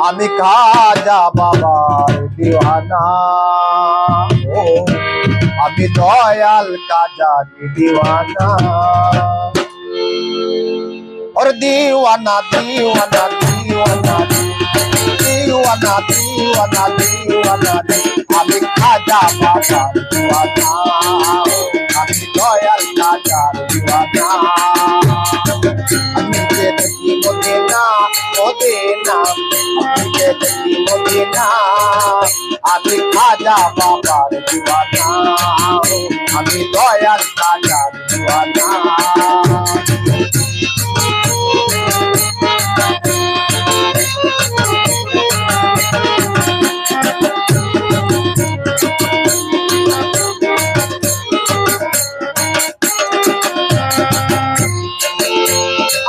আমি খাজা বাবার দিওয়ানা, ও আমি দয়াল কাজার দিওয়ানা। और दीवाना दीवाना दीवाना दीवाना दीवाना दीवाना আমি খাজা বাবার দিওয়ানা, আমি দয়াল কাজার দিওয়ানা। আমি যে দেখি মদিনা মদিনা, আমি যে দেখি মদিনা, আমি খাজা বাবার দিওয়ানা, আমি দয়াল কাজার দিওয়ানা।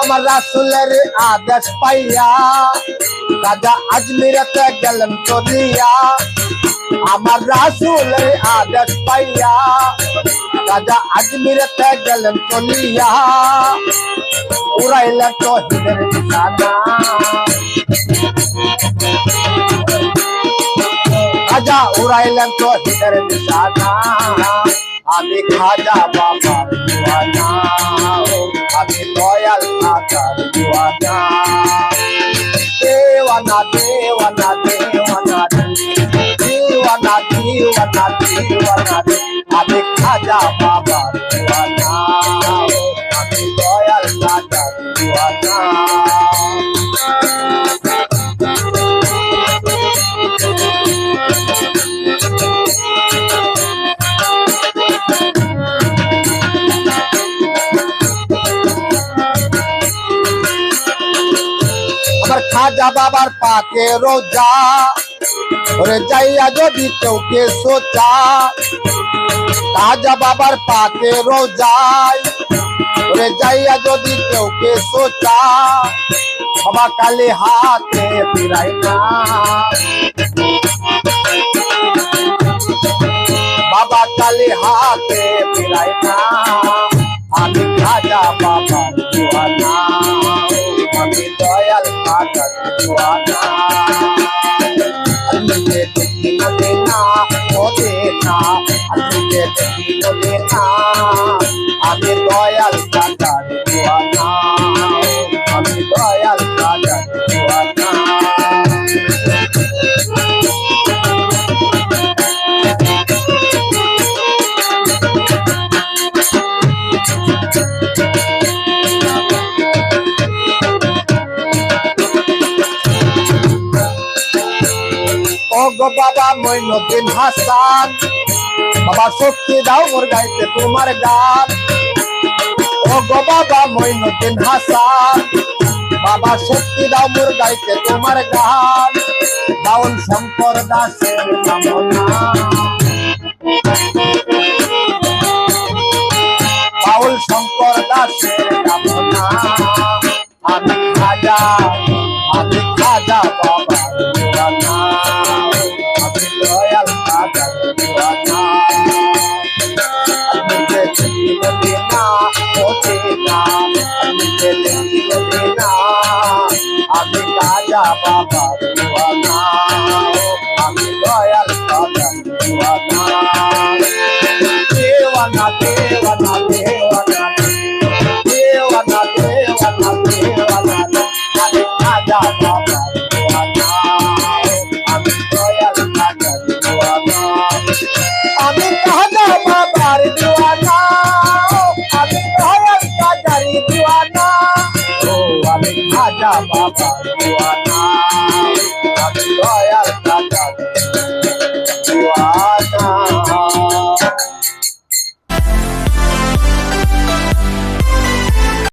আমার রাসূলের আদেশ পাইয়া রাজা আজমিরতে গেলেন চলিয়া। আমার রাসূলের আদেশ পাইয়া রাজা আজমিরতে গেলেন চলিয়া। উড়াইলেন তহিদের নিশানা, রাজা উড়াইলেন তহিদের নিশানা। আমি খাজা বাবার দিওয়ানা, আমি দয়াল কাজার দিওয়ানা। দেওয়ানা দেওয়ানা দেওয়ানা দিওয়ানা দিওয়ানা দিওয়ানা, আমি খাজা বাবার দিওয়ানা, আমি দয়াল কাজার দিওয়ানা। খাজা বাবার পাকে রোজা ওরে যাইয়া যদি কেউ কে সোচা। খাজা বাবার পাকে রোজায় ওরে যাইয়া যদি কেউ কে সোচা। বাবা কালে হাতে ফিরাই না, বাবা কালে হাতে ফিরাই না। আমি খাজা বাবার দিওয়ানা, আমি দয়াল কাজার দিওয়ানা। আমি যে দেখি মদিনা মদিনা, আমি যে দেখি মদিনা, আমি দয়াল কাজার দিওয়ানা, আমি দয়াল কাজার দিওয়ানা। ওগো বাবা মঈনুদ্দিন হাসান, বাবা শক্তি দাও মোর গাইতে তোমার গান। ওগো বাবা মঈনুদ্দিন হাসান, বাবা শক্তি দাও মোর গাইতে তোমার গান। বাউল শঙ্কর দাসের কামনা, বাউল শঙ্কর দাসের কামনা। আমি খাজা বাবার দিওয়ানা, আমি দয়াল কাজার দিওয়ানা। আমি যে দেখি মদিনা মদিনা, আমি যে দেখি মদিনা, আমি খাজা বাবার দিওয়ানা, আমি দয়াল কাজার দিওয়ানা। দেওয়ানা দেওয়ানা দেওয়ানা দেওয়ানা দেওয়ানা দেওয়ানা, আমি খাজা বাবার দিওয়ানা, আমি দয়াল কাজার দিওয়ানা। আমি খাজা বাবার দিওয়ানা, আমি দয়াল কাজার দিওয়ানা। ও আমি খাজা বাবার দিওয়ানা, আমি দয়াল